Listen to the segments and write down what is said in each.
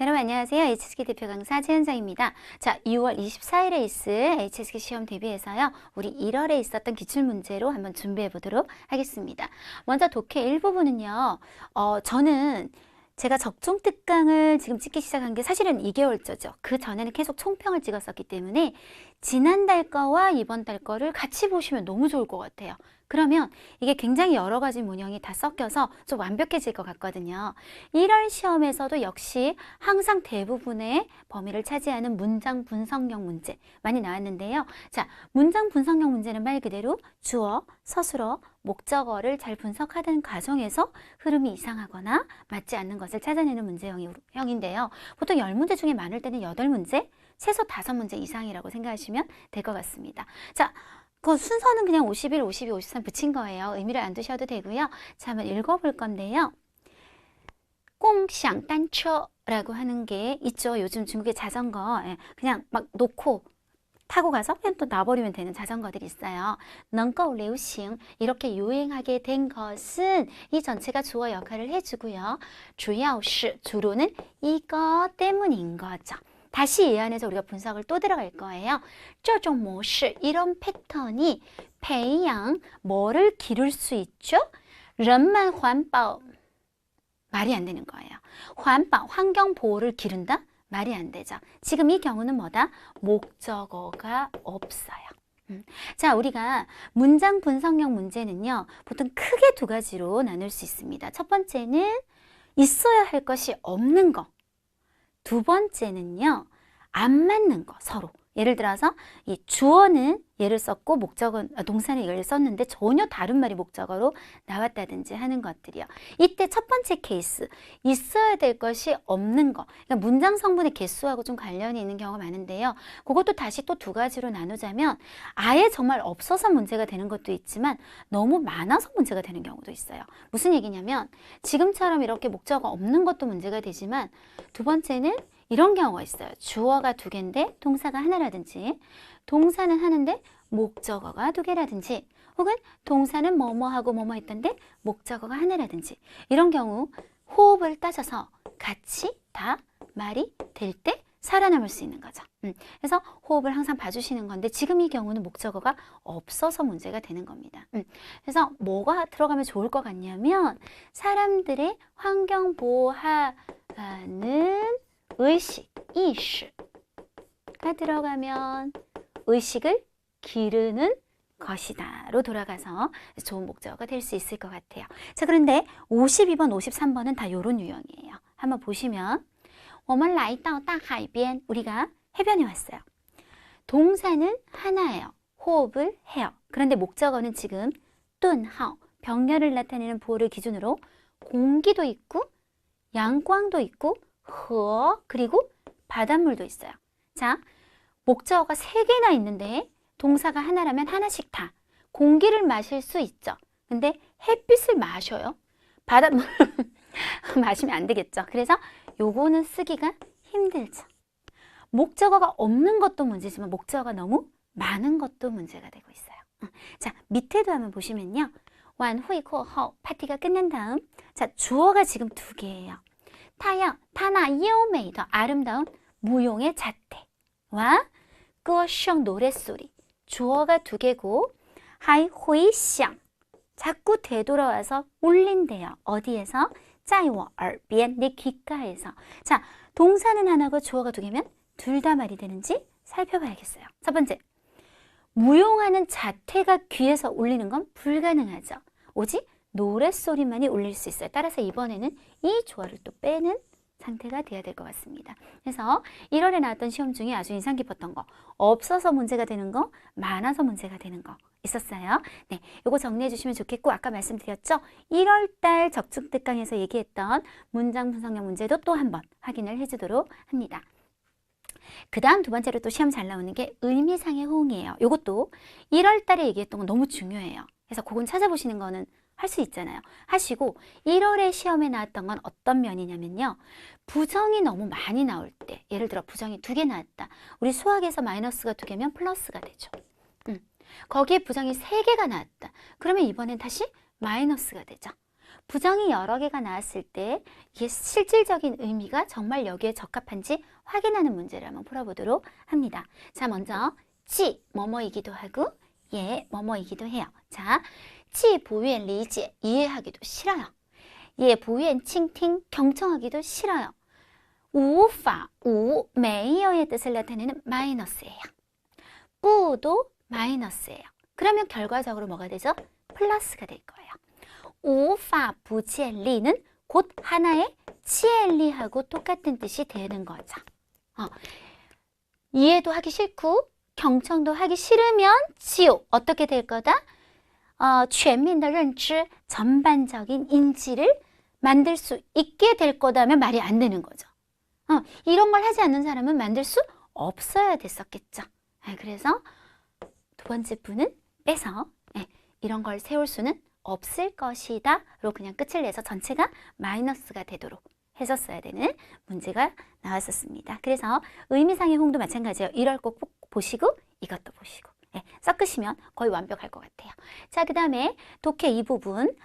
여러분 안녕하세요. HSK 대표 강사 최은정입니다. 자, 2월 24일에 있을 HSK 시험 대비해서요. 우리 1월에 있었던 기출문제로 한번 준비해 보도록 하겠습니다. 먼저 독해 1부분은요. 저는 제가 적중 특강을 지금 찍기 시작한 게 사실은 2개월째죠. 그 전에는 계속 총평을 찍었었기 때문에 지난달 거와 이번 달 거를 같이 보시면 너무 좋을 것 같아요. 그러면 이게 굉장히 여러 가지 문형이 다 섞여서 좀 완벽해질 것 같거든요. 1월 시험에서도 역시 항상 대부분의 범위를 차지하는 문장 분석형 문제 많이 나왔는데요. 자, 문장 분석형 문제는 말 그대로 주어, 서술어, 목적어를 잘 분석하는 과정에서 흐름이 이상하거나 맞지 않는 것을 찾아내는 문제형인데요. 보통 10문제 중에 많을 때는 8문제, 최소 5문제 이상이라고 생각하시면 될 것 같습니다. 자, 그 순서는 그냥 51, 52, 53 붙인 거예요. 의미를 안 두셔도 되고요. 자, 한번 읽어볼 건데요. 共享单车라고 하는 게 있죠. 요즘 중국의 자전거 그냥 막 놓고 타고 가서 그냥 또 놔버리면 되는 자전거들이 있어요. 能够流行 이렇게 유행하게 된 것은 이 전체가 주어 역할을 해주고요. 主要是 주로는 이것 때문인 거죠. 다시 이 안에서 우리가 분석을 또 들어갈 거예요. 这种模式 이런 패턴이 培养 뭐를 기를 수 있죠? 人们环保 말이 안 되는 거예요. 环保 환경 보호를 기른다? 말이 안 되죠. 지금 이 경우는 뭐다? 목적어가 없어요. 자, 우리가 문장 분석형 문제는요. 보통 크게 두 가지로 나눌 수 있습니다. 첫 번째는 있어야 할 것이 없는 거. 두 번째는요. 안 맞는 거 서로. 예를 들어서 이 주어는 얘를 썼고 목적은 동사는 이걸 썼는데 전혀 다른 말이 목적어로 나왔다든지 하는 것들이요. 이때 첫 번째 케이스 있어야 될 것이 없는 거. 그러니까 문장 성분의 개수하고 좀 관련이 있는 경우가 많은데요. 그것도 다시 또 두 가지로 나누자면 아예 정말 없어서 문제가 되는 것도 있지만 너무 많아서 문제가 되는 경우도 있어요. 무슨 얘기냐면 지금처럼 이렇게 목적어 없는 것도 문제가 되지만 두 번째는 이런 경우가 있어요. 주어가 2개인데 동사가 하나라든지 동사는 하는데 목적어가 2개라든지 혹은 동사는 뭐뭐하고 뭐뭐 했던데 목적어가 하나라든지 이런 경우 호흡을 따져서 같이 다 말이 될 때 살아남을 수 있는 거죠. 그래서 호흡을 항상 봐주시는 건데 지금 이 경우는 목적어가 없어서 문제가 되는 겁니다. 그래서 뭐가 들어가면 좋을 것 같냐면 사람들의 환경 보호하는 의식, 이슈가 들어가면 의식을 기르는 것이다로 돌아가서 좋은 목적어가 될 수 있을 것 같아요. 자, 그런데 52번, 53번은 다 이런 유형이에요. 한번 보시면 我们来到大海边 우리가 해변에 왔어요. 동사는 하나예요. 호흡을 해요. 그런데 목적어는 지금 顿号, 병렬을 나타내는 보호를 기준으로 공기도 있고 양광도 있고 허 그리고 바닷물도 있어요. 자, 목적어가 3개나 있는데 동사가 하나라면 하나씩 다 공기를 마실 수 있죠. 근데 햇빛을 마셔요. 바닷물 마시면 안 되겠죠. 그래서 요거는 쓰기가 힘들죠. 목적어가 없는 것도 문제지만 목적어가 너무 많은 것도 문제가 되고 있어요. 자, 밑에도 한번 보시면요. 완会后 파티가 끝난 다음 자, 주어가 지금 2개예요. 타나优美더 아름다운 무용의 자태와 歌声 노랫소리 주어가 2개고 还回响 자꾸 되돌아와서 울린대요. 어디에서? 在我耳边 내 귓가에서. 자, 동사는 하나고 주어가 2개면 둘 다 말이 되는지 살펴봐야겠어요. 첫 번째, 무용하는 자태가 귀에서 울리는 건 불가능하죠. 오직 노랫소리만이 울릴 수 있어요. 따라서 이번에는 이 조어를 또 빼는 상태가 돼야 될 것 같습니다. 그래서 1월에 나왔던 시험 중에 아주 인상 깊었던 거, 없어서 문제가 되는 거, 많아서 문제가 되는 거 있었어요. 네, 이거 정리해 주시면 좋겠고 아까 말씀드렸죠? 1월달 적중특강에서 얘기했던 문장 분석형 문제도 또 한번 확인을 해주도록 합니다. 그 다음 두 번째로 또 시험 잘 나오는 게 의미상의 호응이에요. 이것도 1월달에 얘기했던 건 너무 중요해요. 그래서 그건 찾아보시는 거는 할 수 있잖아요. 하시고 1월에 시험에 나왔던 건 어떤 면이냐면요. 부정이 너무 많이 나올 때 예를 들어 부정이 2개 나왔다. 우리 수학에서 마이너스가 2개면 플러스가 되죠. 거기에 부정이 3개가 나왔다. 그러면 이번엔 다시 마이너스가 되죠. 부정이 여러 개가 나왔을 때 이게 실질적인 의미가 정말 여기에 적합한지 확인하는 문제를 한번 풀어보도록 합니다. 자, 먼저 지, 뭐뭐이기도 하고 예, 뭐뭐이기도 해요. 자, 지 부연 리지, 이해하기도 싫어요. 예, 부연 칭팅, 경청하기도 싫어요. 우파, 우, 메이어의 뜻을 나타내는 마이너스예요. 뿌도 마이너스예요. 그러면 결과적으로 뭐가 되죠? 플러스가 될 거예요. 우파 부지엘리는 곧 하나의 지엘리하고 똑같은 뜻이 되는 거죠. 이해도 하기 싫고 경청도 하기 싫으면 지요. 어떻게 될 거다? 全面的认知, 전반적인 인지를 만들 수 있게 될 거다면 말이 안 되는 거죠. 이런 걸 하지 않는 사람은 만들 수 없어야 됐었겠죠. 그래서 두 번째 부는 빼서 이런 걸 세울 수는 없을 것이다 로 그냥 끝을 내서 전체가 마이너스가 되도록 했었어야 되는 문제가 나왔었습니다. 그래서 의미상의 호응도 마찬가지예요. 이럴 거 꼭 보시고 이것도 보시고 섞으시면 거의 완벽할 것 같아요. 자, 그 다음에 독해 이 부분.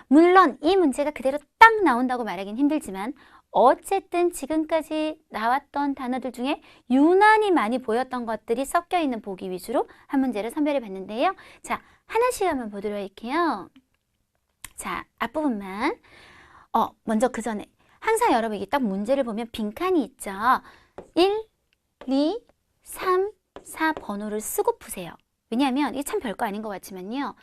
물론 이 문제가 그대로 딱 나온다고 말하긴 힘들지만 어쨌든 지금까지 나왔던 단어들 중에 유난히 많이 보였던 것들이 섞여 있는 보기 위주로 한 문제를 선별해 봤는데요. 자, 하나씩 한번 보도록 할게요. 자, 앞부분만. 먼저 그 전에 항상 여러분 이게 딱 문제를 보면 빈칸이 있죠. 1, 2, 3, 4 번호를 쓰고 푸세요. 왜냐하면 이게 참 별거 아닌 것 같지만요.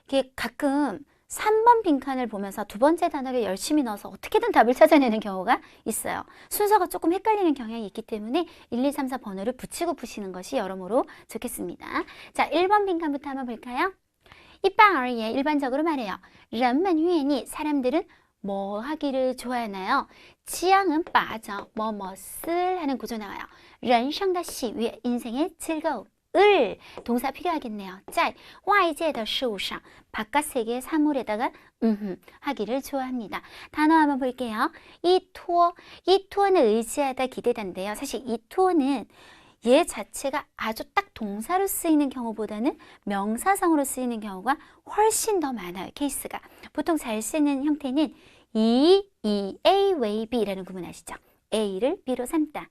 이게 가끔 3번 빈칸을 보면서 두 번째 단어를 열심히 넣어서 어떻게든 답을 찾아내는 경우가 있어요. 순서가 조금 헷갈리는 경향이 있기 때문에 1, 2, 3, 4 번호를 붙이고 푸시는 것이 여러모로 좋겠습니다. 자, 1번 빈칸부터 한번 볼까요? 이般而言, 일반적으로 말해요. 人们愿意, 사람들은 뭐 하기를 좋아하나요? 취향은 빠져, 뭐뭇을 하는 구조 나와요. 人生的喜悦, 인생의 즐거움. 을, 동사 필요하겠네요. 在外界的事物上, 바깥 세계의 사물에다가 하기를 좋아합니다. 단어 한번 볼게요. 이투어는 의지하다, 기대다인데요. 사실 이투어는 얘 자체가 아주 딱 동사로 쓰이는 경우보다는 명사성으로 쓰이는 경우가 훨씬 더 많아요. 케이스가. 보통 잘 쓰는 형태는 A为B라는 구문 아시죠? A를 B로 삼다.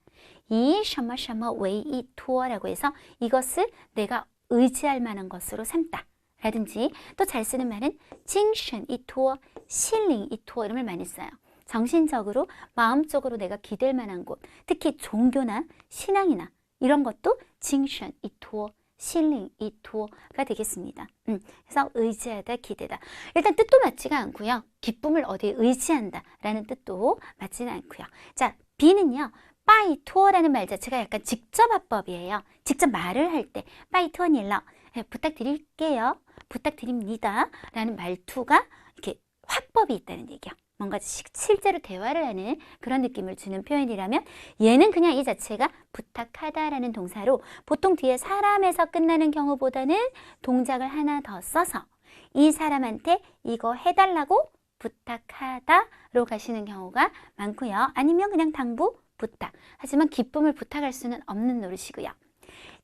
以什么什么为一托라고 해서 이것을 내가 의지할 만한 것으로 삼다. 라든지 또 잘 쓰는 말은 精神一托,心灵一托 이런 말 많이 써요. 정신적으로, 마음적으로 내가 기댈 만한 곳, 특히 종교나 신앙이나 이런 것도 精神一托, 心灵一托가 되겠습니다. 그래서 의지하다, 기대다. 일단 뜻도 맞지가 않고요. 기쁨을 어디에 의지한다 라는 뜻도 맞지는 않고요. 자, B는요. 빠이투어라는 말 자체가 약간 직접 화법이에요. 직접 말을 할 때 빠이투어닐러 부탁드릴게요. 부탁드립니다. 라는 말투가 이렇게 화법이 있다는 얘기예요. 뭔가 실제로 대화를 하는 그런 느낌을 주는 표현이라면 얘는 그냥 이 자체가 부탁하다라는 동사로 보통 뒤에 사람에서 끝나는 경우보다는 동작을 하나 더 써서 이 사람한테 이거 해달라고 부탁하다로 가시는 경우가 많고요. 아니면 그냥 당부, 부탁. 하지만 기쁨을 부탁할 수는 없는 노릇이고요.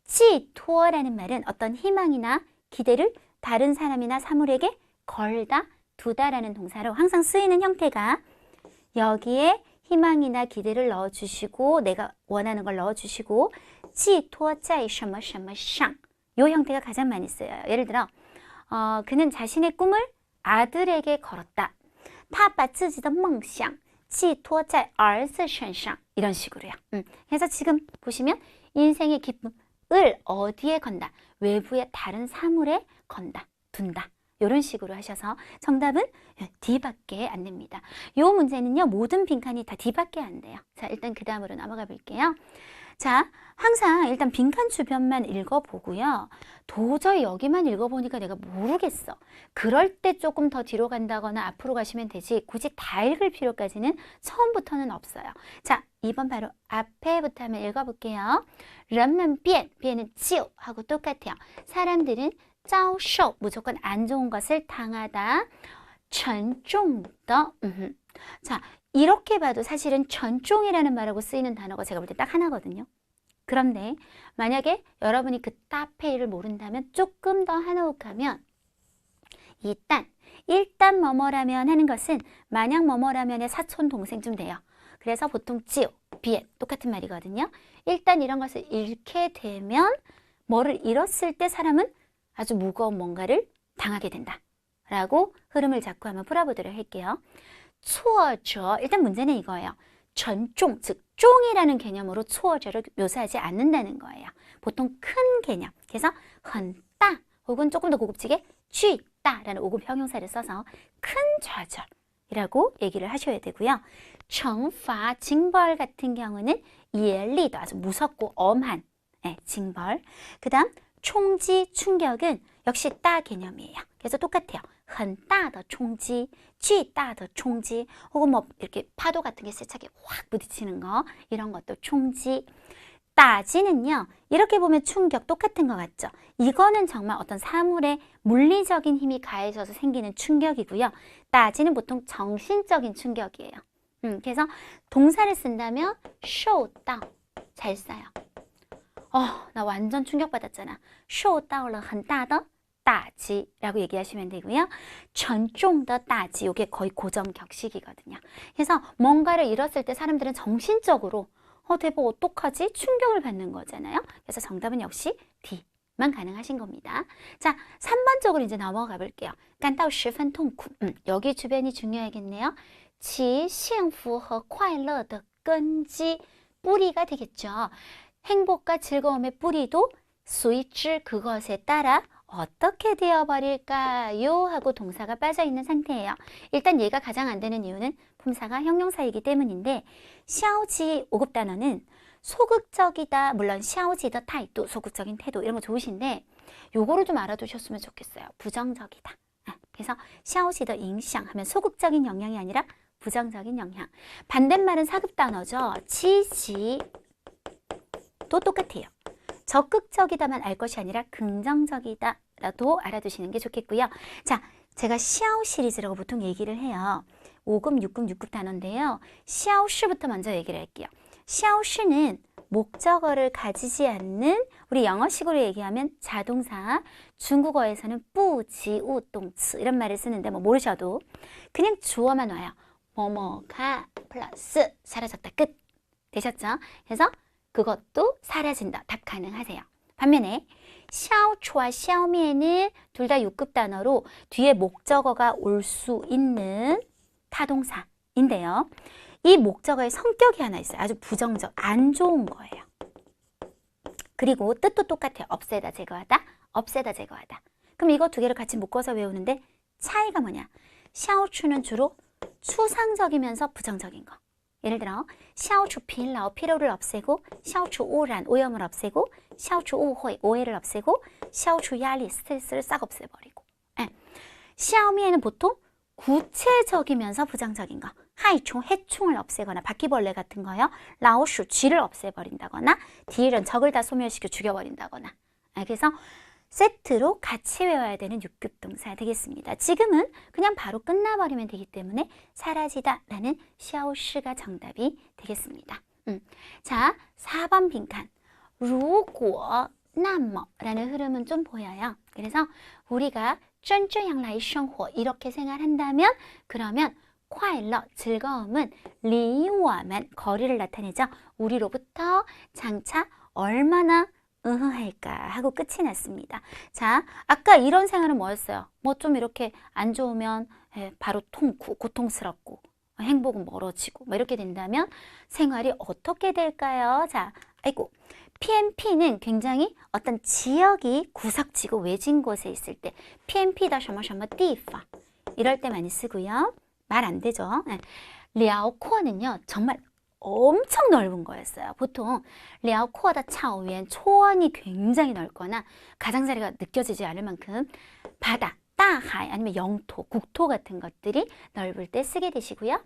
치토어라는 말은 어떤 희망이나 기대를 다른 사람이나 사물에게 걸다, 두다라는 동사로 항상 쓰이는 형태가 여기에 희망이나 기대를 넣어주시고 내가 원하는 걸 넣어주시고 치토어짜이 셔머 셔머 상 이 형태가 가장 많이 쓰여요. 예를 들어 그는 자신의 꿈을 아들에게 걸었다. 他把自己的梦想寄托在儿子身上 이런 식으로요. 그래서 지금 보시면 인생의 기쁨을 어디에 건다? 외부의 다른 사물에 건다, 둔다. 이런 식으로 하셔서 정답은 D밖에 안 됩니다. 이 문제는요. 모든 빈칸이 다 D밖에 안 돼요. 자, 일단 그 다음으로 넘어가 볼게요. 자, 항상 일단 빈칸 주변만 읽어보고요. 도저히 여기만 읽어보니까 내가 모르겠어. 그럴 때 조금 더 뒤로 간다거나 앞으로 가시면 되지 굳이 다 읽을 필요까지는 처음부터는 없어요. 자, 2번 바로 앞에부터 한번 읽어볼게요. 人们变,变은 就 하고 똑같아요. 사람들은 遭受, 무조건 안 좋은 것을 당하다. 沉重的, 자, 이렇게 봐도 사실은 전종이라는 말하고 쓰이는 단어가 제가 볼 때 딱 하나거든요. 그런데 만약에 여러분이 그 따페이를 모른다면 조금 더 한호흡하면 일단 일단 뭐뭐라면 하는 것은 만약 뭐뭐라면의 사촌 동생쯤 돼요. 그래서 보통 지오, 비엔 똑같은 말이거든요. 일단 이런 것을 잃게 되면 뭐를 잃었을 때 사람은 아주 무거운 뭔가를 당하게 된다. 라고 흐름을 잡고 한번 풀어보도록 할게요. 추어져, 일단 문제는 이거예요. 전종, 즉 종이라는 개념으로 추어져를 묘사하지 않는다는 거예요. 보통 큰 개념. 그래서 헌따 혹은 조금 더 고급지게 쥐따라는 5급 형용사를 써서 큰 좌절이라고 얘기를 하셔야 되고요. 정파, 징벌 같은 경우는 예리도 아주 무섭고 엄한 징벌. 그 다음 총지, 충격은 역시 따 개념이에요. 그래서 똑같아요. 很大的冲击, 巨大的冲击, 혹은 뭐 이렇게 파도 같은 게 세차게 확 부딪히는 거, 이런 것도 총지. 따지는요, 이렇게 보면 충격 똑같은 것 같죠? 이거는 정말 어떤 사물에 물리적인 힘이 가해져서 생기는 충격이고요. 따지는 보통 정신적인 충격이에요. 그래서 동사를 쓴다면 受到, 잘 써요. 나 완전 충격받았잖아. 受到了很大的打击라고 얘기하시면 되고요. 沉重的打击, 이게 거의 고정격식이거든요. 그래서 뭔가를 잃었을 때 사람들은 정신적으로 대박 어떡하지? 충격을 받는 거잖아요. 그래서 정답은 역시 D만 가능하신 겁니다. 자, 3번 쪽으로 이제 넘어가 볼게요. 感到十分痛苦. 여기 주변이 중요하겠네요. 其幸福和快乐的根基, 뿌리가 되겠죠. 행복과 즐거움의 뿌리도 随之 그것에 따라 어떻게 되어버릴까요? 하고 동사가 빠져있는 상태예요. 일단 얘가 가장 안 되는 이유는 품사가 형용사이기 때문인데 샤오지 5급 단어는 소극적이다. 물론 샤오지의 타이도, 소극적인 태도 이런 거 좋으신데 요거를 좀 알아두셨으면 좋겠어요. 부정적이다. 그래서 샤오지의影响 하면 소극적인 영향이 아니라 부정적인 영향. 반대말은 4급 단어죠. 지지 또 똑같아요. 적극적이다만 알 것이 아니라 긍정적이다라도 알아두시는 게 좋겠고요. 자, 제가 샤오 시리즈라고 보통 얘기를 해요. 5급, 6급, 6급 단어인데요. 샤오시부터 먼저 얘기를 할게요. 샤오시는 목적어를 가지지 않는 우리 영어식으로 얘기하면 자동사, 중국어에서는 뿌지우동츠 이런 말을 쓰는데 뭐 모르셔도 그냥 주어만 와요. 뭐뭐가 플러스 사라졌다 끝 되셨죠? 그래서 그것도 사라진다. 답 가능하세요. 반면에 샤오추와 샤오미에는 둘 다 6급 단어로 뒤에 목적어가 올 수 있는 타동사인데요. 이 목적어의 성격이 하나 있어요. 아주 부정적, 안 좋은 거예요. 그리고 뜻도 똑같아요. 없애다, 제거하다, 없애다, 제거하다. 그럼 이거 두 개를 같이 묶어서 외우는데 차이가 뭐냐? 샤오추는 주로 추상적이면서 부정적인 거. 예를 들어 샤오추 빈라오 피로를 없애고 샤오추 오란 오염을 없애고 샤오추 오호이 오해를 없애고 샤오추 야리 스트레스를 싹 없애버리고 샤오미에는 보통 구체적이면서 부정적인 거 하이총 해충을 없애거나 바퀴벌레 같은 거요 라오슈 쥐를 없애버린다거나 디일은 적을 다 소멸시켜 죽여버린다거나 그래서 세트로 같이 외워야 되는 6급 동사 되겠습니다. 지금은 그냥 바로 끝나버리면 되기 때문에 사라지다 라는 샤오시가 정답이 되겠습니다. 자, 4번 빈칸. 如果那么라는 흐름은 좀 보여요. 그래서 우리가 真这样来生活 이렇게 생활한다면 그러면 快乐 즐거움은 离我们 거리를 나타내죠. 우리로부터 장차 얼마나 할까 하고 끝이 났습니다. 자, 아까 이런 생활은 뭐였어요? 뭐 좀 이렇게 안 좋으면 바로 고통스럽고 행복은 멀어지고 뭐 이렇게 된다면 생활이 어떻게 될까요? 자, 아이고 PMP는 굉장히 어떤 지역이 구석지고 외진 곳에 있을 때 PMP다 什么什么地方 이럴 때 많이 쓰고요. 말 안 되죠. 랴오코어는요 정말 엄청 넓은 거였어요. 보통 랴오코어다 차오엔 초원이 굉장히 넓거나 가장자리가 느껴지지 않을 만큼 바다, 따하이 아니면 영토, 국토 같은 것들이 넓을 때 쓰게 되시고요.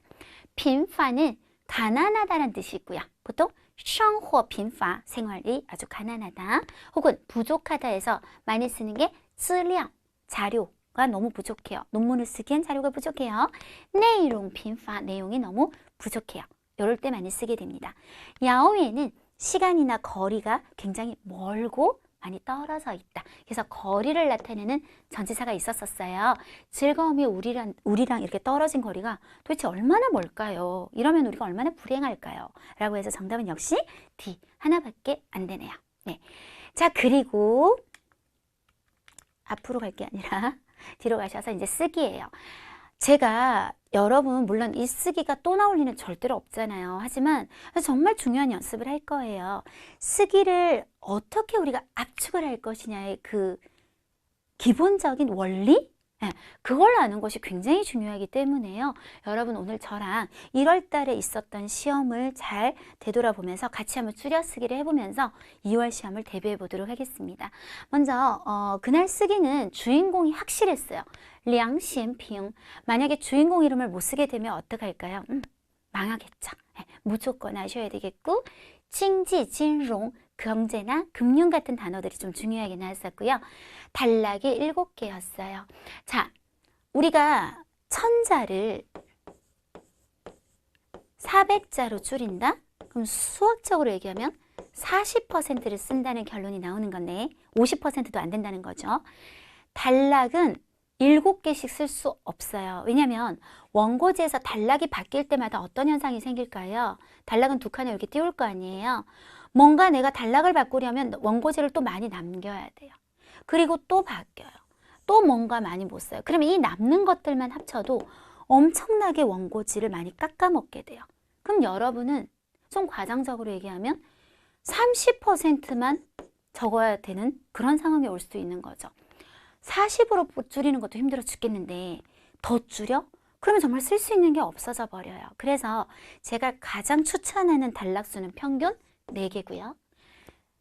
빈파는 가난하다는 뜻이 있고요. 보통 생활 빈파, 생활이 아주 가난하다 혹은 부족하다에서 많이 쓰는 게资料, 자료가 너무 부족해요. 논문을 쓰기엔 자료가 부족해요. 내용 빈파, 내용이 너무 부족해요. 이럴 때 많이 쓰게 됩니다. 야오에는 시간이나 거리가 굉장히 멀고 많이 떨어져 있다. 그래서 거리를 나타내는 전치사가 있었어요. 즐거움이 우리랑 이렇게 떨어진 거리가 도대체 얼마나 멀까요? 이러면 우리가 얼마나 불행할까요? 라고 해서 정답은 역시 D 하나밖에 안 되네요. 네. 자, 그리고 앞으로 갈 게 아니라 뒤로 가셔서 이제 쓰기예요. 제가 여러분 물론 이 쓰기가 또 나올 일은 절대로 없잖아요. 하지만 정말 중요한 연습을 할 거예요. 쓰기를 어떻게 우리가 압축을 할 것이냐의 그 기본적인 원리? 네, 그걸 아는 것이 굉장히 중요하기 때문에요. 여러분 오늘 저랑 1월 달에 있었던 시험을 잘 되돌아보면서 같이 한번 줄여쓰기를 해보면서 2월 시험을 대비해 보도록 하겠습니다. 먼저 그날 쓰기는 주인공이 확실했어요. 량신핑. 만약에 주인공 이름을 못 쓰게 되면 어떡할까요? 망하겠죠. 네, 무조건 아셔야 되겠고 칭지, 진롱, 경제나 금융 같은 단어들이 좀 중요하게 나왔었고요. 단락이 7개였어요. 자, 우리가 1000자를 400자로 줄인다? 그럼 수학적으로 얘기하면 40%를 쓴다는 결론이 나오는 건데 50%도 안 된다는 거죠. 단락은 7개씩 쓸 수 없어요. 왜냐하면 원고지에서 단락이 바뀔 때마다 어떤 현상이 생길까요? 단락은 두 칸을 이렇게 띄울 거 아니에요. 뭔가 내가 단락을 바꾸려면 원고지를 또 많이 남겨야 돼요. 그리고 또 바뀌어요. 또 뭔가 많이 못 써요. 그러면 이 남는 것들만 합쳐도 엄청나게 원고지를 많이 깎아먹게 돼요. 그럼 여러분은 좀 과장적으로 얘기하면 30%만 적어야 되는 그런 상황이 올 수도 있는 거죠. 40으로 줄이는 것도 힘들어 죽겠는데 더 줄여? 그러면 정말 쓸 수 있는 게 없어져 버려요. 그래서 제가 가장 추천하는 단락수는 평균 4개고요.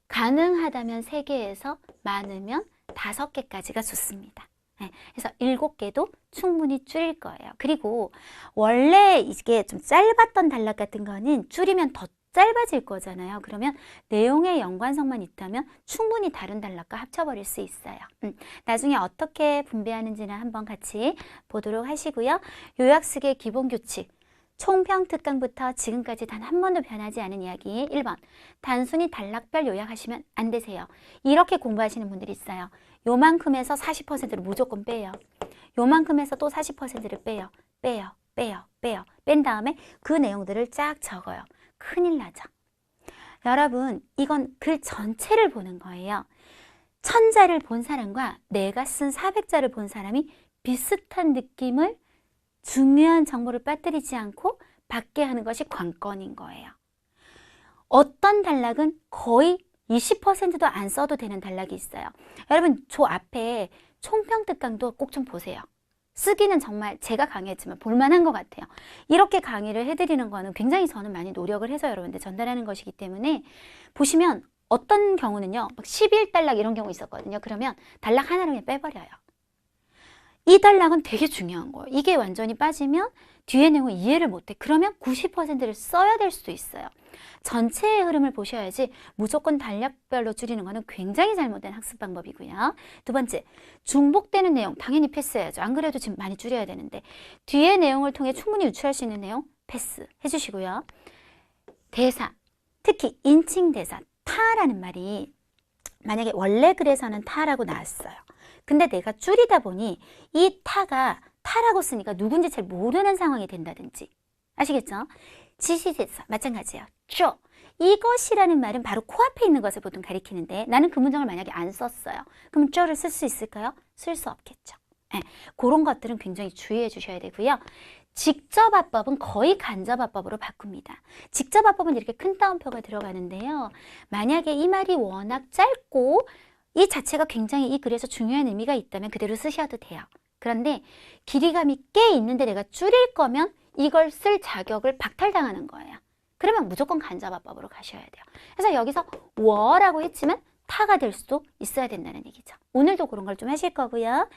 가능하다면 3개에서 많으면 5개까지가 좋습니다. 네, 그래서 7개도 충분히 줄일 거예요. 그리고 원래 이게 좀 짧았던 단락 같은 거는 줄이면 더 짧아질 거잖아요. 그러면 내용의 연관성만 있다면 충분히 다른 단락과 합쳐버릴 수 있어요. 나중에 어떻게 분배하는지는 한번 같이 보도록 하시고요. 요약쓰기의 기본 규칙. 총평특강부터 지금까지 단 한 번도 변하지 않은 이야기. 1번. 단순히 단락별 요약하시면 안 되세요. 이렇게 공부하시는 분들이 있어요. 요만큼에서 40%를 무조건 빼요. 요만큼에서 또 40%를 빼요. 뺀 다음에 그 내용들을 쫙 적어요. 큰일 나죠. 여러분, 이건 글 전체를 보는 거예요. 1000자를 본 사람과 내가 쓴 400자를 본 사람이 비슷한 느낌을 중요한 정보를 빠뜨리지 않고 받게 하는 것이 관건인 거예요. 어떤 단락은 거의 20%도 안 써도 되는 단락이 있어요. 여러분, 저 앞에 총평특강도 꼭 좀 보세요. 쓰기는 정말 제가 강의했지만 볼만한 것 같아요. 이렇게 강의를 해드리는 거는 굉장히 저는 많이 노력을 해서 여러분들 전달하는 것이기 때문에 보시면 어떤 경우는요, 막 11단락 이런 경우 있었거든요. 그러면 단락 하나를 그냥 빼버려요. 이 단락은 되게 중요한 거예요. 이게 완전히 빠지면 뒤에 내용을 이해를 못해. 그러면 90%를 써야 될 수도 있어요. 전체의 흐름을 보셔야지 무조건 단락별로 줄이는 거는 굉장히 잘못된 학습 방법이고요. 두 번째, 중복되는 내용 당연히 패스해야죠. 안 그래도 지금 많이 줄여야 되는데 뒤에 내용을 통해 충분히 유추할 수 있는 내용 패스 해주시고요. 대사, 특히 인칭 대사, 타라는 말이 만약에 원래 글에서는 타라고 나왔어요. 근데 내가 줄이다 보니 이 타라고 쓰니까 누군지 잘 모르는 상황이 된다든지. 아시겠죠? 지시대사 마찬가지예요. 쪼. 이것이라는 말은 바로 코앞에 있는 것을 보통 가리키는데 나는 그 문장을 만약에 안 썼어요. 그럼 쪼를 쓸 수 있을까요? 쓸 수 없겠죠. 네, 그런 것들은 굉장히 주의해 주셔야 되고요. 직접화법은 거의 간접화법으로 바꿉니다. 직접화법은 이렇게 큰 따옴표가 들어가는데요. 만약에 이 말이 워낙 짧고 이 자체가 굉장히 이 글에서 중요한 의미가 있다면 그대로 쓰셔도 돼요. 그런데 길이감이 꽤 있는데 내가 줄일 거면 이걸 쓸 자격을 박탈당하는 거예요. 그러면 무조건 간접화법으로 가셔야 돼요. 그래서 여기서 워라고 했지만 타가 될 수도 있어야 된다는 얘기죠. 오늘도 그런 걸 좀 하실 거고요.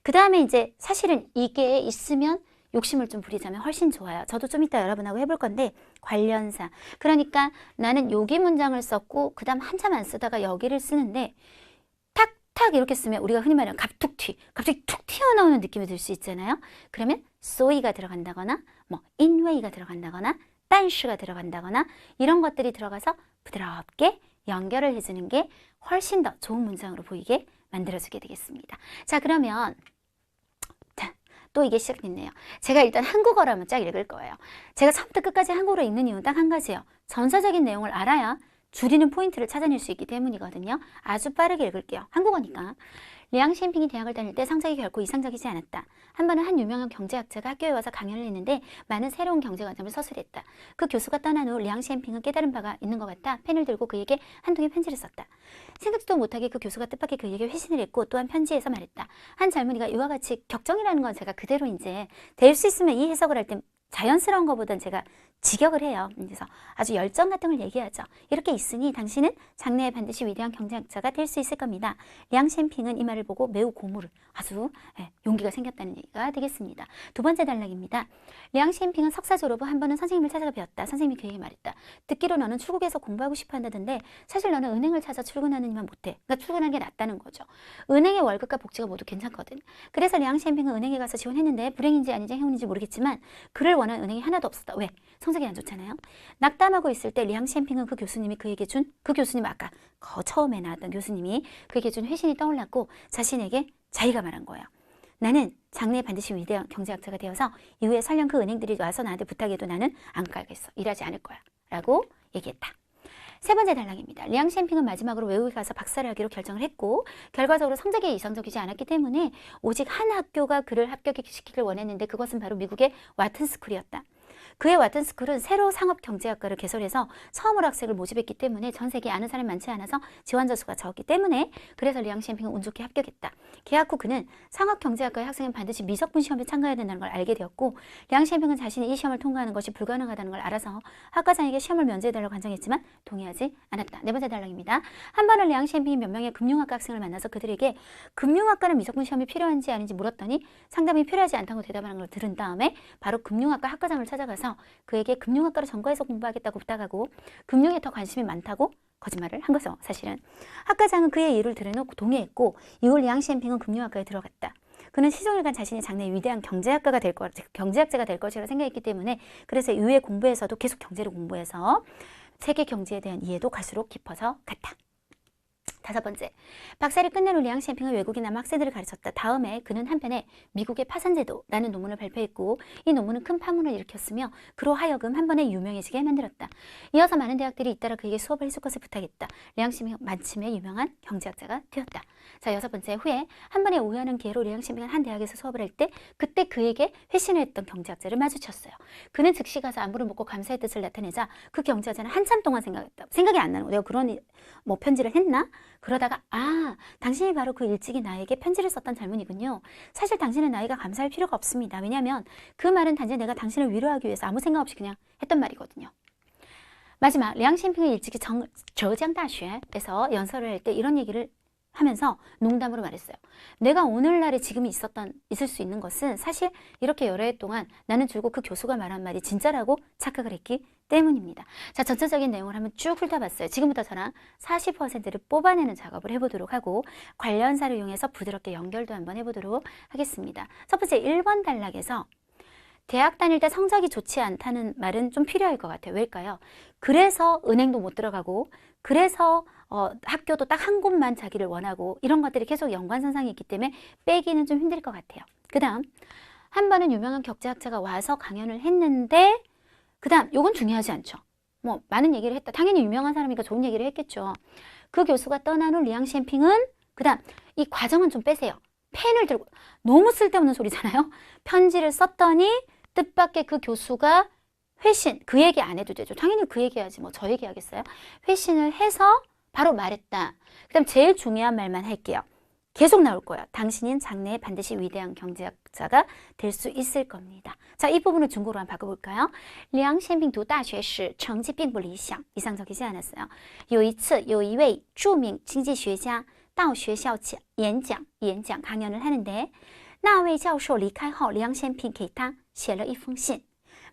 그 다음에 이제 사실은 이게 있으면 욕심을 좀 부리자면 훨씬 좋아요. 저도 좀 이따 여러분하고 해볼 건데 관련사. 그러니까 나는 여기 문장을 썼고 그 다음 한참 안 쓰다가 여기를 쓰는데 탁 이렇게 쓰면 우리가 흔히 말하는 갑툭튀, 갑자기 툭 튀어나오는 느낌이 들 수 있잖아요. 그러면 so이가 들어간다거나 뭐 inway가 들어간다거나 但是가 들어간다거나 이런 것들이 들어가서 부드럽게 연결을 해주는 게 훨씬 더 좋은 문장으로 보이게 만들어주게 되겠습니다. 자, 그러면 또 이게 시작됐네요. 제가 일단 한국어로 한번 쫙 읽을 거예요. 제가 처음부터 끝까지 한국어로 읽는 이유는 딱 한 가지예요. 전체적인 내용을 알아야 줄이는 포인트를 찾아낼 수 있기 때문이거든요. 아주 빠르게 읽을게요. 한국어니까. 리앙시엠핑이 대학을 다닐 때 성적이 결코 이상적이지 않았다. 한 번은 한 유명한 경제학자가 학교에 와서 강연을 했는데 많은 새로운 경제관점을 서술했다. 그 교수가 떠난 후 리앙시엠핑은 깨달은 바가 있는 것 같아 펜을 들고 그에게 한 통의 편지를 썼다. 생각지도 못하게 그 교수가 뜻밖의 그에게 회신을 했고 또한 편지에서 말했다. 한 젊은이가 이와 같이 격정이라는 건 제가 그대로 이제 될 수 있으면 이 해석을 할 때 자연스러운 것보단 제가 직역을 해요. 그래서 아주 열정 같은 걸 얘기하죠. 이렇게 있으니 당신은 장래에 반드시 위대한 경제학자가 될 수 있을 겁니다. 량시엠핑은 이 말을 보고 매우 고무를 아주 용기가 생겼다는 얘기가 되겠습니다. 두 번째 단락입니다. 량시엠핑은 석사 졸업 후 한 번은 선생님을 찾아가 배웠다. 선생님이 그에게 말했다. 듣기로 너는 출국에서 공부하고 싶어 한다던데 사실 너는 은행을 찾아 출근하는 일만 못해. 그러니까 출근하는 게 낫다는 거죠. 은행의 월급과 복지가 모두 괜찮거든. 그래서 량시엠핑은 은행에 가서 지원했는데 불행인지 아닌지 행운인지 모르겠지만 그를 원하는 은행이 하나도 없었다. 왜? 성적이 안 좋잖아요. 낙담하고 있을 때 리앙시엠핑은 그 교수님이 그에게 준 그 교수님 아까 처음에 나왔던 교수님이 그에게 준 회신이 떠올랐고 자신에게 자기가 말한 거예요. 나는 장래에 반드시 위대한 경제학자가 되어서 이후에 설령 그 은행들이 와서 나한테 부탁해도 나는 안 가겠어. 일하지 않을 거야. 라고 얘기했다. 세 번째 단락입니다. 리앙시엠핑은 마지막으로 외국에 가서 박사를 하기로 결정을 했고 결과적으로 성적이 이상적이지 않았기 때문에 오직 한 학교가 그를 합격시키길 원했는데 그것은 바로 미국의 와튼스쿨이었다. 그의 와튼스쿨은 새로 상업경제학과를 개설해서 처음으로 학생을 모집했기 때문에 전 세계에 아는 사람이 많지 않아서 지원자 수가 적었기 때문에 그래서 리앙시엠핑은 운 좋게 합격했다. 개학 후 그는 상업경제학과의 학생은 반드시 미적분 시험에 참가해야 된다는 걸 알게 되었고 리앙시엠핑은 자신이 이 시험을 통과하는 것이 불가능하다는 걸 알아서 학과장에게 시험을 면제해달라고 간청했지만 동의하지 않았다. 네 번째 단락입니다. 한 번은 리앙시엠핑이 몇 명의 금융학과 학생을 만나서 그들에게 금융학과는 미적분 시험이 필요한지 아닌지 물었더니 상담이 필요하지 않다고 대답하는 걸 들은 다음에 바로 금융학과 학과장을 찾아가서 그에게 금융학과를 전과해서 공부하겠다고 부탁하고 금융에 더 관심이 많다고 거짓말을 한 거죠. 사실은 학과장은 그의 일을 들여놓고 동의했고 이후 리앙시엠핑은 금융학과에 들어갔다. 그는 시종일관 자신이 장래에 위대한 경제학자가 될 것이라고 생각했기 때문에 그래서 이후에 공부에서도 계속 경제를 공부해서 세계 경제에 대한 이해도 갈수록 깊어져 갔다. 다섯 번째, 박사를 끝낸 후 리앙시엠핑은 외국인 남학생들을 가르쳤다. 다음에 그는 한편에 미국의 파산제도라는 논문을 발표했고 이 논문은 큰 파문을 일으켰으며 그로 하여금 한 번에 유명해지게 만들었다. 이어서 많은 대학들이 잇따라 그에게 수업을 해줄 것을 부탁했다. 리앙시엠핑은 만침의 유명한 경제학자가 되었다. 자, 여섯 번째, 후에 한 번의 우연한 기회로 리앙시엠핑은 한 대학에서 수업을 할 때 그때 그에게 회신을 했던 경제학자를 마주쳤어요. 그는 즉시 가서 안부를 묻고 감사의 뜻을 나타내자 그 경제학자는 한참 동안 생각이 안 나는 거예요. 내가 그런 편지를 했나? 그러다가 당신이 바로 그 일찍이 나에게 편지를 썼던 젊은이군요. 사실 당신은 나이가 감사할 필요가 없습니다. 왜냐하면 그 말은 단지 내가 당신을 위로하기 위해서 아무 생각 없이 그냥 했던 말이거든요. 마지막, 리앙시엠핑은 일찍이 저장大学에서 연설을 할 때 이런 얘기를 하면서 농담으로 말했어요. 내가 오늘날에 지금 있을 수 있는 것은 사실 이렇게 여러 해 동안 나는 줄곧 그 교수가 말한 말이 진짜라고 착각을 했기 때문입니다. 자, 전체적인 내용을 한번 쭉 훑어봤어요. 지금부터 저랑 40%를 뽑아내는 작업을 해보도록 하고 관련사를 이용해서 부드럽게 연결도 한번 해보도록 하겠습니다. 첫 번째 1번 단락에서 대학 다닐 때 성적이 좋지 않다는 말은 좀 필요할 것 같아요. 왜일까요? 그래서 은행도 못 들어가고 그래서 학교도 딱 한 곳만 자기를 원하고 이런 것들이 계속 연관선상이 있기 때문에 빼기는 좀 힘들 것 같아요. 그 다음 한 번은 유명한 경제학자가 와서 강연을 했는데 그 다음 요건 중요하지 않죠. 뭐 많은 얘기를 했다. 당연히 유명한 사람이니까 좋은 얘기를 했겠죠. 그 교수가 떠난 후 리앙시엠핑은 그 다음 이 과정은 좀 빼세요. 펜을 들고 너무 쓸데없는 소리잖아요. 편지를 썼더니 뜻밖의 그 교수가 회신, 그 얘기 안 해도 되죠. 당연히 그 얘기 해야지 뭐 저 얘기 하겠어요. 회신을 해서 바로 말했다. 그 다음 제일 중요한 말만 할게요. 계속 나올 거예요. 당신은 장래에 반드시 위대한 경제학자가 될 수 있을 겁니다. 자, 이 부분을 중국어로 한번 바꿔볼까요? 리앙시엠핑读大学时成绩并不理想 이상적이지 않았어요. 有一次有一位著名经济学家到学校演讲 강연을 하는데 那位教授离开后梁先平给他写了一封信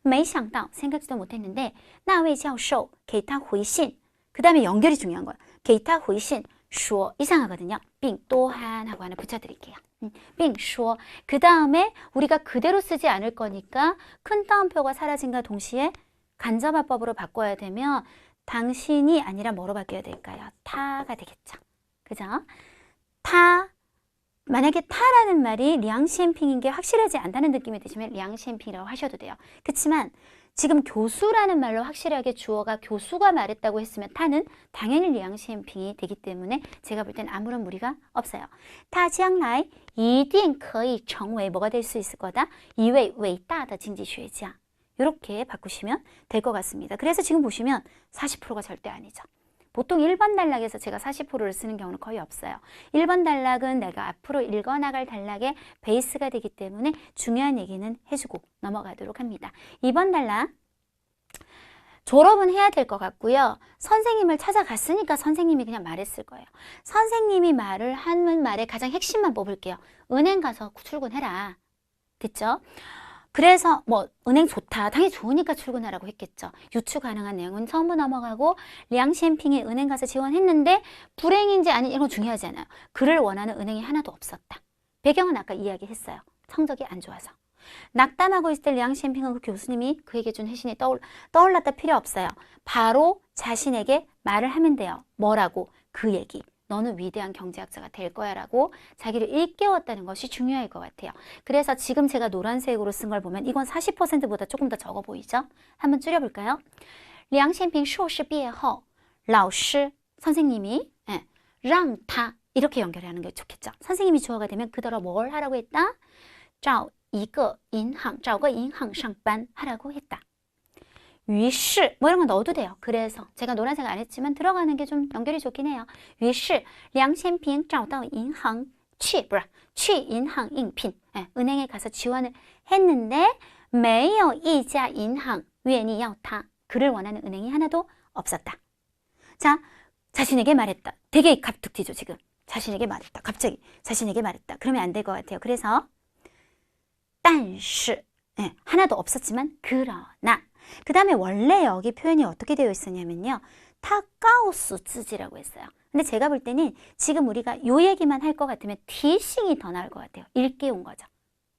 没想到 생각지도 못했는데 那位教授给他回信그 다음에 연결이 중요한 거예요. 给他回信说 이상하거든요. 并多한하고 하나 붙여드릴게요. 并说그 다음에 우리가 그대로 쓰지 않을 거니까 큰 따옴표가 사라진과 동시에 간접화법으로 바꿔야 되면 당신이 아니라 뭐로 바뀌어야 될까요? 타가 되겠죠. 그죠? 타. 만약에 타라는 말이 량시엠핑인 게 확실하지 않다는 느낌이 드시면 량시엠핑이라고 하셔도 돼요. 그렇지만 지금 교수라는 말로 확실하게 주어가 교수가 말했다고 했으면 타는 당연히 량시엠핑이 되기 때문에 제가 볼 땐 아무런 무리가 없어요. 타将来一定可以成为 뭐가 될 수 있을 거다? 一位伟大的经济学家. 이렇게 바꾸시면 될 것 같습니다. 그래서 지금 보시면 40%가 절대 아니죠. 보통 1번 단락에서 제가 40%를 쓰는 경우는 거의 없어요. 1번 단락은 내가 앞으로 읽어나갈 단락의 베이스가 되기 때문에 중요한 얘기는 해주고 넘어가도록 합니다. 2번 단락. 졸업은 해야 될 것 같고요. 선생님을 찾아갔으니까 선생님이 그냥 말했을 거예요. 선생님이 말을 하는 말의 가장 핵심만 뽑을게요. 은행 가서 출근해라. 됐죠? 그래서 뭐 은행 좋다. 당연히 좋으니까 출근하라고 했겠죠. 유추 가능한 내용은 전부 넘어가고 량시엠핑이 은행 가서 지원했는데 불행인지 아닌 이런 건 중요하지 않아요. 그를 원하는 은행이 하나도 없었다. 배경은 아까 이야기했어요. 성적이 안 좋아서. 낙담하고 있을 때 량시엠핑은 그 교수님이 그에게 준 회신이 떠올랐다 필요 없어요. 바로 자신에게 말을 하면 돼요. 뭐라고? 그 얘기. 너는 위대한 경제학자가 될 거야 라고 자기를 일깨웠다는 것이 중요할 것 같아요. 그래서 지금 제가 노란색으로 쓴 걸 보면 이건 40%보다 조금 더 적어 보이죠? 한번 줄여볼까요? 梁先平硕士毕业后老师 선생님이 让他 이렇게 연결하는 게 좋겠죠. 선생님이 주어가 되면 그대로 뭘 하라고 했다? 找一个银行上班 하라고 했다. 于是 뭐 이런 거 넣어도 돼요. 그래서 제가 노란색 안 했지만 들어가는 게 좀 연결이 좋긴 해요. 于是梁先平找到银行去银行应聘 은행에 가서 지원을 했는데 没有一家银行愿意要他 그를 원하는 은행이 하나도 없었다. 자, 자신에게 말했다. 되게 갑툭튀죠 지금. 자신에게 말했다. 갑자기 자신에게 말했다. 그러면 안 될 것 같아요. 그래서 但是 하나도 없었지만 그러나 그 다음에 원래 여기 표현이 어떻게 되어 있었냐면요. 타까우스 쯔지라고 했어요. 근데 제가 볼 때는 지금 우리가 요 얘기만 할 것 같으면 디싱이 더 나을 것 같아요. 일깨운 거죠.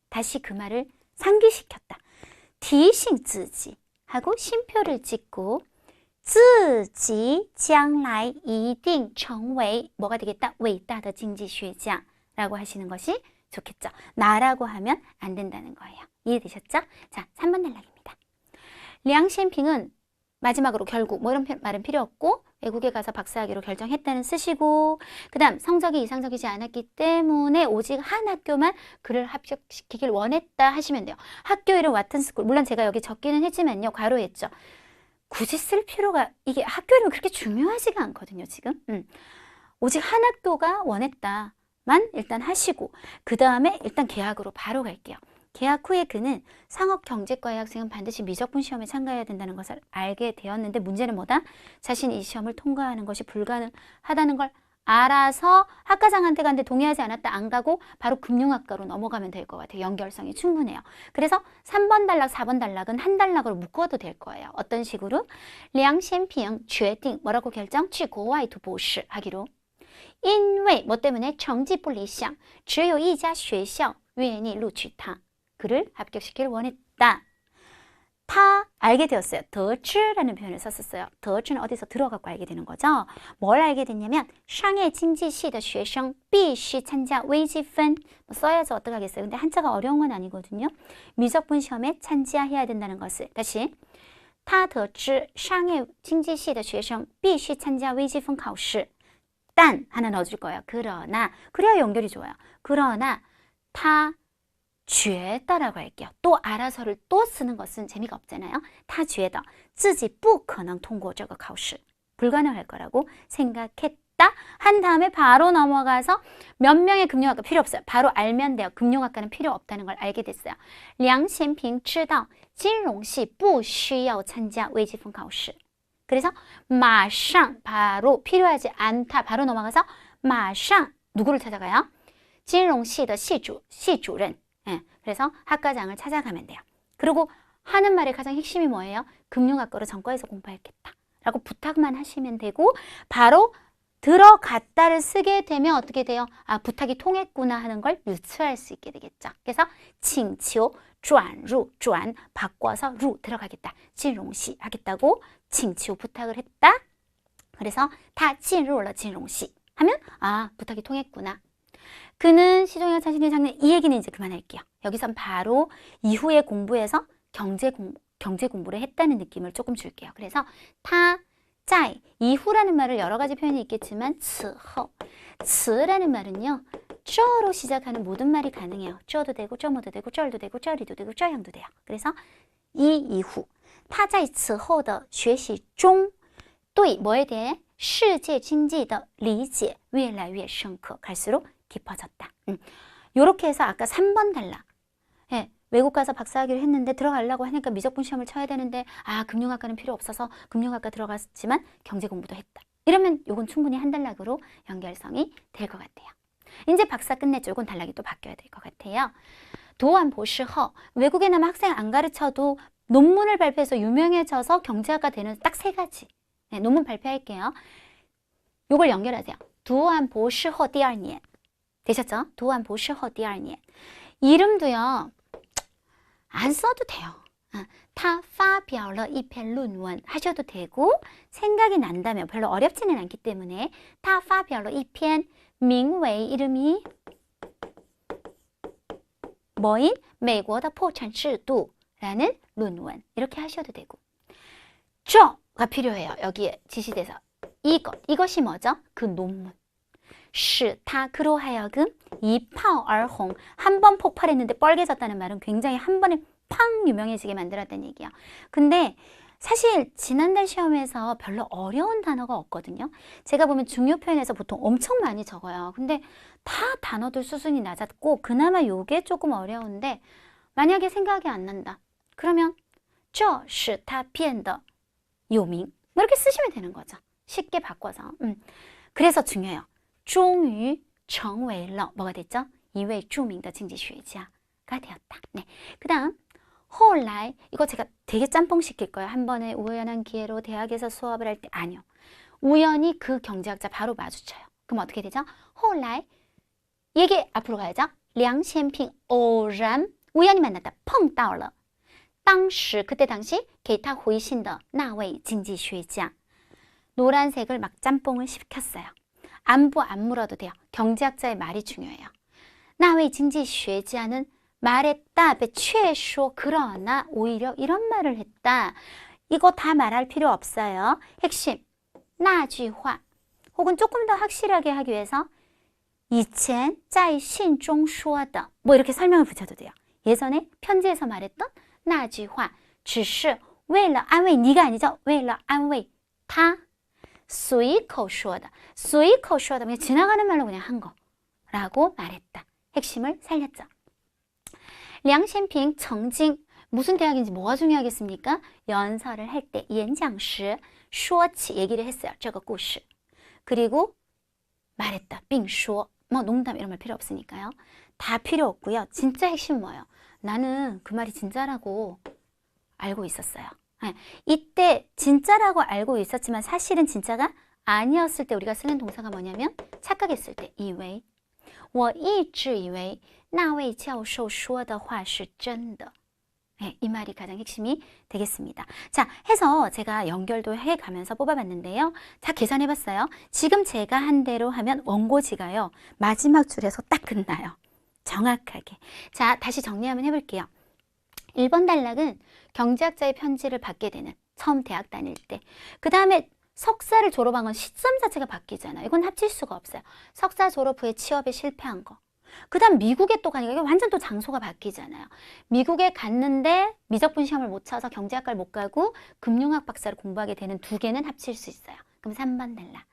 다시 그 말을 상기시켰다. 디싱 쯔지 하고 쉼표를 찍고 自己将来一定成为 뭐가 되겠다? 伟大的经济学家 라고 하시는 것이 좋겠죠. 나라고 하면 안 된다는 거예요. 이해되셨죠? 자, 3번 단락입니다. 량시엠핑은 마지막으로 결국 뭐 이런 말은 필요 없고 외국에 가서 박사학위로 결정했다는 쓰시고 그 다음 성적이 이상적이지 않았기 때문에 오직 한 학교만 그를 합격시키길 원했다 하시면 돼요. 학교 이름 와튼스쿨 물론 제가 여기 적기는 했지만요. 괄호했죠. 굳이 쓸 필요가 이게 학교 이름은 그렇게 중요하지가 않거든요. 지금 오직 한 학교가 원했다만 일단 하시고 그 다음에 일단 개학으로 바로 갈게요. 개학 후에 그는 상업경제과의 학생은 반드시 미적분 시험에 참가해야 된다는 것을 알게 되었는데 문제는 뭐다? 자신이 이 시험을 통과하는 것이 불가능하다는 걸 알아서 학과장한테 갔는데 동의하지 않았다 안 가고 바로 금융학과로 넘어가면 될 것 같아요. 연결성이 충분해요. 그래서 3번 단락, 4번 단락은 한 단락으로 묶어도 될 거예요. 어떤 식으로? 梁先平决定 뭐라고 결정? 去国外读博士 하기로. 因为 뭐 때문에? 成绩不理想只有一家学校愿意录取他 그를 합격시키길 원했다. 타 알게 되었어요. 더츠라는 표현을 썼었어요. 더츠는 어디서 들어가고 알게 되는 거죠. 뭘 알게 됐냐면 商业经济系的学生必须参加微积分 써야지 어떡하겠어요. 근데 한자가 어려운 건 아니거든요. 미적분 시험에 참가해야 된다는 것을 다시 他得知商业经济系的学生必须参加微积分考试 단 하나 넣어줄 거예요. 그러나 그래야 연결이 좋아요. 그러나 타觉得라고 할게요. 또 알아서를 또 쓰는 것은 재미가 없잖아요. 他觉得自己不可能通过这个考试 불가능할 거라고 생각했다 한 다음에 바로 넘어가서 몇 명의 금융학과 필요 없어요. 바로 알면 돼요. 금융학과는 필요 없다는 걸 알게 됐어요. 梁先平知道金融系不需要参加微积分考试 그래서 马上 바로 필요하지 않다 바로 넘어가서 马上 누구를 찾아가요? 金融系的系主任 그래서 학과장을 찾아가면 돼요. 그리고 하는 말의 가장 핵심이 뭐예요? 금융학과로 전과해서 공부했겠다 라고 부탁만 하시면 되고 바로 들어갔다를 쓰게 되면 어떻게 돼요? 아, 부탁이 통했구나 하는 걸 유추할 수 있게 되겠죠. 그래서 请求转入 转 바꿔서 루 들어가겠다. 金融씨 하겠다고 请求 부탁을 했다. 그래서 다 进入了金融씨 하면 아, 부탁이 통했구나. 그는 시종일관 자신의 장래 이 얘기는 이제 그만할게요. 여기선 바로 이후에 공부에서 경제 공부를 했다는 느낌을 조금 줄게요. 그래서 타, 짜이, 이후라는 말을 여러 가지 표현이 있겠지만 此后, 此라는 말은요. 这로 시작하는 모든 말이 가능해요. 这도 되고 这么도 되고 这儿도 되고 这里도 되고 这样도 돼요. 그래서 이 이후, 他在此后的学习中对 뭐에 대해 世界经济的理解越来越深刻. 갈수록 깊어졌다. 요렇게 해서 아까 3번 달라. 예, 외국 가서 박사학위를 했는데 들어가려고 하니까 미적분 시험을 쳐야 되는데 아, 금융학과는 필요 없어서 금융학과 들어갔지만 경제 공부도 했다. 이러면 요건 충분히 한 단락으로 연결성이 될 것 같아요. 이제 박사 끝냈죠. 요건 단락이 또 바뀌어야 될 것 같아요. 도안 보시허, 외국에 나면 학생 안 가르쳐도 논문을 발표해서 유명해져서 경제학과 되는 딱 3가지. 네, 논문 발표할게요. 요걸 연결하세요. 도안 보시허 第二年 되셨죠? 도안 보시허 第二年 이름도요. 안 써도 돼요. 他发表了一篇论文 하셔도 되고 생각이 난다면 별로 어렵지는 않기 때문에 他发表了一篇 名为 이름이 뭐인? 美国的破产制度라는 논문 이렇게 하셔도 되고 这가 필요해요. 여기에 지시돼서 이것이 뭐죠? 그 논문 使他 그로 하여금 一炮而红 한 번 폭발했는데 뻘개졌다는 말은 굉장히 한 번에 팡 유명해지게 만들었다는 얘기야. 근데 사실 지난달 시험에서 별로 어려운 단어가 없거든요. 제가 보면 중요 표현에서 보통 엄청 많이 적어요. 근데 다 단어들 수준이 낮았고 그나마 요게 조금 어려운데 만약에 생각이 안 난다. 그러면 这使他变得有名 뭐 이렇게 쓰시면 되는 거죠. 쉽게 바꿔서. 그래서 중요해요. 终于成为了 뭐가 됐죠? 一位著名的经济学家가 되었다. 네. 그 다음 后来 이거 제가 되게 짬뽕 시킬 거예요. 한 번에 우연한 기회로 대학에서 수업을 할 때 아니요. 우연히 그 경제학자 바로 마주쳐요. 그럼 어떻게 되죠? 后来 얘기 앞으로 가야죠. 梁先平偶然 우연히 만났다. 碰到了当时 그때 당시 给他回信的那位经济学家 노란색을 막 짬뽕을 시켰어요. 안부 안 물어도 돼요. 경제학자의 말이 중요해요. 那位经济学家는 말했다, 却说 그러나 오히려 이런 말을 했다. 이거 다 말할 필요 없어요. 핵심 那句话 혹은 조금 더 확실하게 하기 위해서 以前在信中说的 뭐 이렇게 설명을 붙여도 돼요. 예전에 편지에서 말했던 那句话只是为了安慰 네가 아니죠. 为了安慰他随口说的 随口说的그냥 지나가는 말로 그냥 한 거라고 말했다. 핵심을 살렸죠. 梁先平曾经 무슨 대학인지 뭐가 중요하겠습니까? 연설을 할 때 演讲时说起 얘기를 했어요. 这个故事 그리고 말했다. 并说 뭐 농담 이런 말 필요 없으니까요. 다 필요 없고요. 진짜 핵심 뭐예요? 나는 그 말이 진짜라고 알고 있었어요. 네. 이때 진짜라고 알고 있었지만 사실은 진짜가 아니었을 때 우리가 쓰는 동사가 뭐냐면 착각했을 때 以为我一直以为那位教授说的话是真的 네, 이 말이 가장 핵심이 되겠습니다. 자, 해서 제가 연결도 해가면서 뽑아봤는데요. 다 계산해봤어요. 지금 제가 한 대로 하면 원고지가요. 마지막 줄에서 딱 끝나요. 정확하게. 자, 다시 정리 한번 해볼게요. 1번 단락은 경제학자의 편지를 받게 되는 처음 대학 다닐 때. 그 다음에 석사를 졸업한 건 시점 자체가 바뀌잖아요. 이건 합칠 수가 없어요. 석사 졸업 후에 취업에 실패한 거. 그 다음 미국에 또 가니까 이게 완전 또 장소가 바뀌잖아요. 미국에 갔는데 미적분 시험을 못 쳐서 경제학과를 못 가고 금융학 박사를 공부하게 되는 두 개는 합칠 수 있어요. 그럼 3번 달라.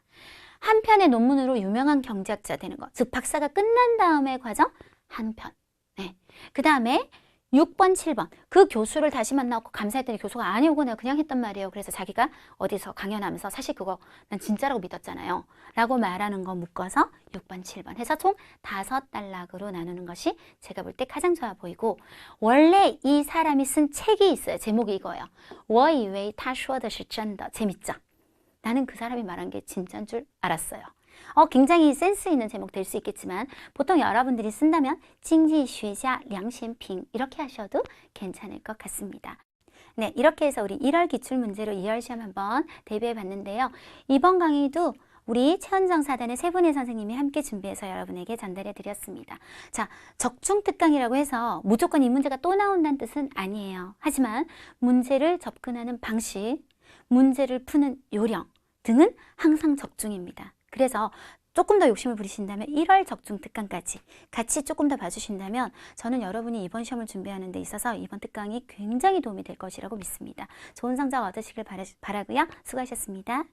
한 편의 논문으로 유명한 경제학자 되는 거. 즉 박사가 끝난 다음의 과정 한 편. 네. 그 다음에 6번, 7번. 그 교수를 다시 만나고 감사했더니 교수가 아니오고 내가 그냥 했단 말이에요. 그래서 자기가 어디서 강연하면서 사실 그거 난 진짜라고 믿었잖아요. 라고 말하는 거 묶어서 6번, 7번 해서 총 5단락으로 나누는 것이 제가 볼 때 가장 좋아 보이고 원래 이 사람이 쓴 책이 있어요. 제목이 이거예요. 我以为他说的是真的. 재밌죠? 나는 그 사람이 말한 게 진짜인 줄 알았어요. 굉장히 센스 있는 제목 될 수 있겠지만 보통 여러분들이 쓴다면 징지学家 량신핑 이렇게 하셔도 괜찮을 것 같습니다. 네, 이렇게 해서 우리 1월 기출문제로 2월 시험 한번 대비해 봤는데요. 이번 강의도 우리 최원정 4단의 세 분의 선생님이 함께 준비해서 여러분에게 전달해 드렸습니다. 자, 적중특강이라고 해서 무조건 이 문제가 또 나온다는 뜻은 아니에요. 하지만 문제를 접근하는 방식, 문제를 푸는 요령 등은 항상 적중입니다. 그래서 조금 더 욕심을 부리신다면 1월 적중특강까지 같이 조금 더 봐주신다면 저는 여러분이 이번 시험을 준비하는 데 있어서 이번 특강이 굉장히 도움이 될 것이라고 믿습니다. 좋은 성적 얻으시길 바라고요. 수고하셨습니다.